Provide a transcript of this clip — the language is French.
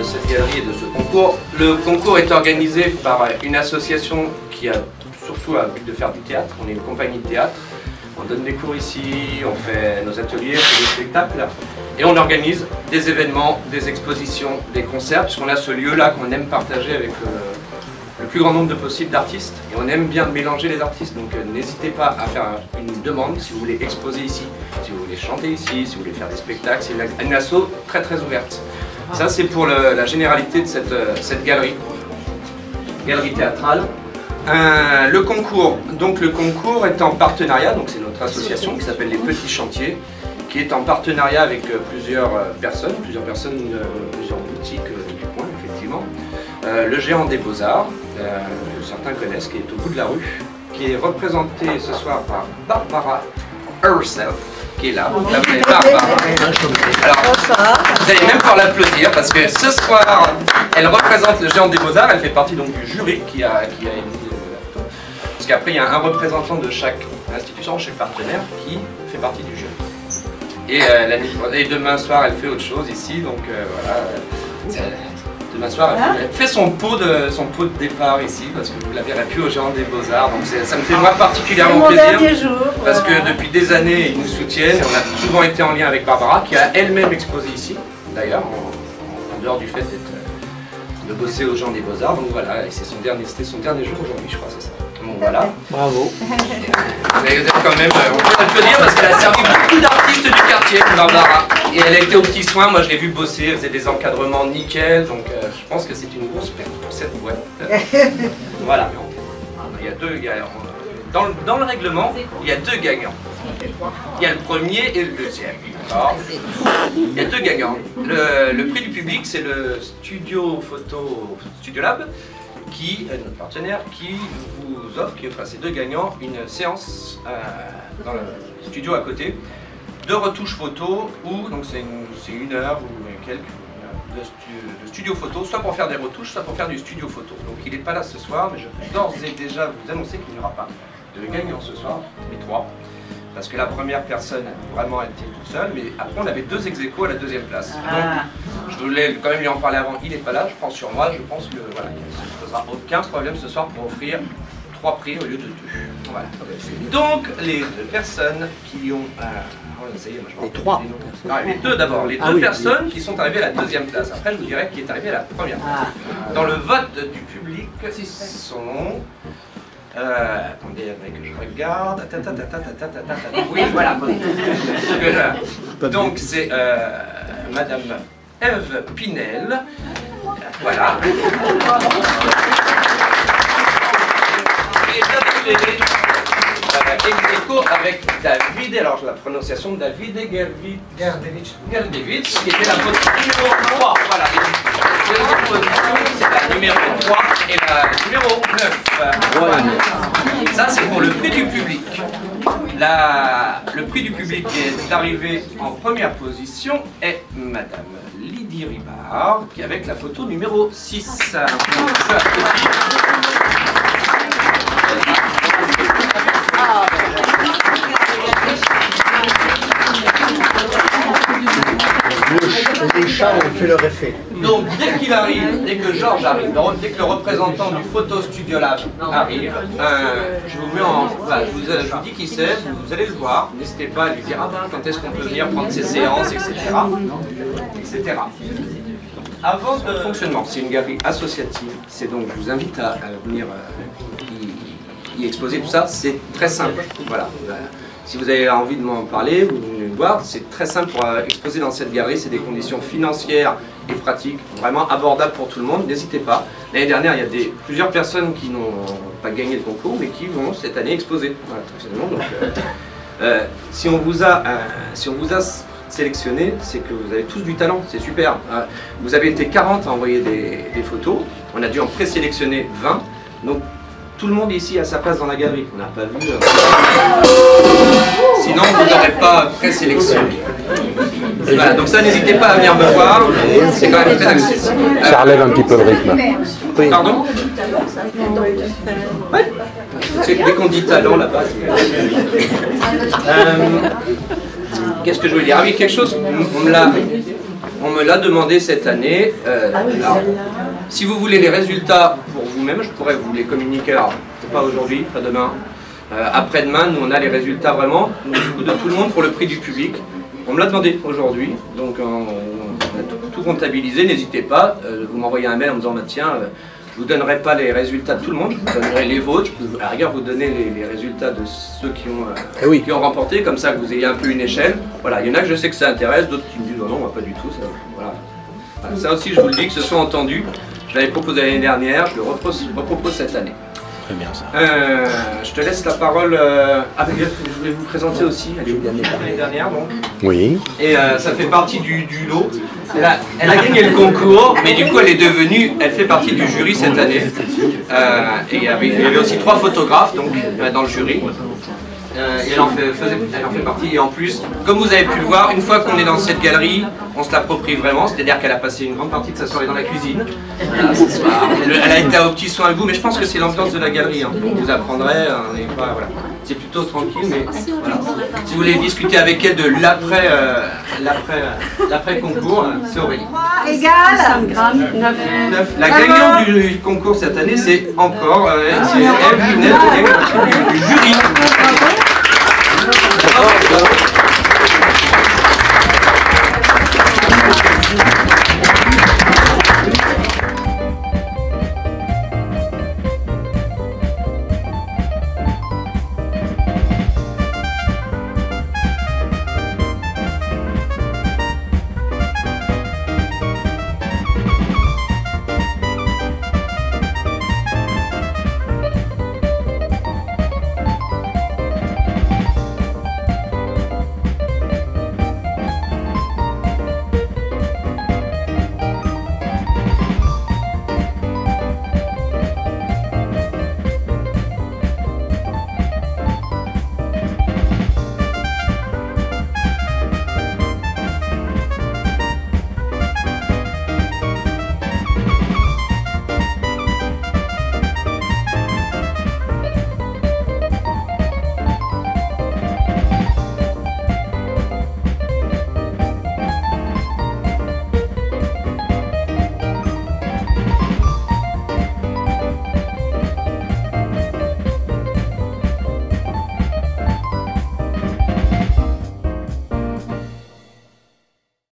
de cette galerie et de ce concours. Le concours est organisé par une association qui a surtout à but de faire du théâtre. On est une compagnie de théâtre. On donne des cours ici, on fait nos ateliers, on fait des spectacles. Et on organise des événements, des expositions, des concerts, puisqu'on a ce lieu-là qu'on aime partager avec le plus grand nombre possible d'artistes. Et on aime bien mélanger les artistes, donc n'hésitez pas à faire une demande si vous voulez exposer ici, si vous voulez chanter ici, si vous voulez faire des spectacles. C'est une asso très très ouverte. Ça c'est pour la généralité de cette galerie théâtrale. Le concours est en partenariat, donc c'est notre association qui s'appelle Les Petits Chantiers, qui est en partenariat avec plusieurs boutiques du coin, effectivement. Le Géant des Beaux-Arts, que certains connaissent, qui est au bout de la rue, qui est représenté ce soir par Barbara herself, qui est là. Vous l'avez Barbara. Alors, vous allez même pouvoir l'applaudir parce que ce soir, elle représente le Géant des Beaux-Arts, elle fait partie donc du jury qui a émis parce qu'après il y a un représentant de chaque institution, chaque partenaire qui fait partie du jury. Et demain soir, elle fait autre chose ici, donc voilà. Demain soir, elle fait son pot de départ ici, parce que vous la verrez plus au Géant des Beaux-Arts, donc ça me fait moi particulièrement plaisir. Parce que depuis des années, ils nous soutiennent, et on a souvent été en lien avec Barbara, qui a elle-même exposé ici, d'ailleurs, en dehors du fait de bosser au Géant des Beaux-Arts, donc voilà, c'était son dernier jour aujourd'hui, je crois, c'est ça. Bon voilà. Bravo. Mais vous êtes quand même, on peut l'applaudir parce qu'elle a servi beaucoup d'artistes du quartier, Barbara. Et elle a été aux petits soins, moi je l'ai vu bosser, elle faisait des encadrements nickel, donc je pense que c'est une grosse perte pour cette boîte. Voilà. Il y a dans le règlement, il y a deux gagnants. Il y a le premier et le deuxième. Il y a deux gagnants. Le prix du public, c'est le Studio Photo Studio Lab, qui est notre partenaire, qui vous offre, ces deux gagnants, une séance dans le studio à côté de retouche photo, où donc c'est une heure ou quelques de studio photo, soit pour faire des retouches, soit pour faire du studio photo. Donc il n'est pas là ce soir, mais je peux d'ores et déjà vous annoncer qu'il n'y aura pas de gagnant ce soir, mais trois. Parce que la première personne vraiment était toute seule, mais après on avait deux ex-aequo à la deuxième place. Donc je voulais quand même lui en parler avant, il n'est pas là, je prends sur moi, je pense que voilà, il ne se posera aucun problème ce soir pour offrir 3 prix au lieu de 2. Voilà. Donc les deux personnes qui ont... ça y est, moi, je les 3 non, les deux d'abord, les deux personnes qui sont arrivées à la deuxième place. Après je vous dirai qui est arrivé à la première place. Dans le vote du public, sont... attendez, que je regarde. Oui, voilà. Donc c'est Madame Ève Pinel. Voilà. Et ex-aequo avec David, alors la prononciation de David Gerdevich, qui était la position numéro 3. Voilà. Deuxième position, c'est la numéro 3 et la numéro 9. Voilà. Ça, c'est pour le prix du public. Le prix du public qui est arrivé en première position est Madame Lydie Ribard, qui est avec la photo numéro 6. Les chats ont fait leur effet. Donc dès qu'il arrive, dès que Georges arrive, dès que le représentant du Photo Studio Lab arrive, je vous mets en... Enfin, je vous dis qui c'est, vous allez le voir. N'hésitez pas à lui dire quand est-ce qu'on peut venir prendre ses séances, etc. etc. Avant de fonctionnement, c'est une galerie associative. C'est donc, je vous invite à venir y exposer tout ça. C'est très simple. Voilà. Si vous avez envie de m'en parler, vous venez me voir, c'est très simple pour exposer dans cette galerie, c'est des conditions financières et pratiques vraiment abordables pour tout le monde, n'hésitez pas. L'année dernière, il y a plusieurs personnes qui n'ont pas gagné le concours, mais qui vont cette année exposer. Voilà, donc, si on vous a sélectionné, c'est que vous avez tous du talent, c'est super. Vous avez été 40 à envoyer des photos, on a dû en présélectionner 20, donc tout le monde ici a sa place dans la galerie, on n'a pas vu... Sinon, vous n'aurez pas présélectionné. Voilà, donc ça, n'hésitez pas à venir me voir, c'est quand même très accessible. Ça relève un petit peu le rythme. Oui. Pardon? Oui. Dès qu'on dit talent là-bas, qu'est-ce que je voulais dire? Ah oui, quelque chose, on me l'a... On me l'a demandé cette année. Alors, si vous voulez les résultats pour vous-même, je pourrais vous les communiquer. Alors, pas aujourd'hui, pas demain. Après-demain, nous on a les résultats vraiment de tout le monde pour le prix du public. On me l'a demandé aujourd'hui, donc on a tout comptabilisé. N'hésitez pas, vous m'envoyez un mail en me disant bah, tiens, je ne vous donnerai pas les résultats de tout le monde, je vous donnerai les vôtres. Je peux à la rigueur vous donner les résultats de ceux qui ont remporté, comme ça que vous ayez un peu une échelle. Voilà, il y en a que je sais que ça intéresse, d'autres qui me disent oh non, pas du tout. Ça, voilà. Voilà, ça aussi, je vous le dis, que ce soit entendu. Je l'avais proposé l'année dernière, je le repropose cette année. Très bien ça. Je te laisse la parole. Je voulais vous présenter aussi. Elle est l'année dernière, donc. Oui. Et ça fait partie du lot. Elle a gagné le concours, mais du coup elle fait partie du jury cette année. Et il y avait aussi 3 photographes donc, dans le jury. Et elle en fait partie. Et en plus, comme vous avez pu le voir, une fois qu'on est dans cette galerie, on se l'approprie vraiment. C'est-à-dire qu'elle a passé une grande partie de sa soirée dans la cuisine. Elle a été à aux petits soins à goût, mais je pense que c'est l'ambiance de la galerie. Hein. Vous apprendrez, voilà. C'est plutôt tranquille, mais voilà. Si vous voulez discuter avec elle de l'après-concours, c'est Aurélie. Égal 9. La gagnante du concours cette année, c'est encore c'est elle qui venait du jury.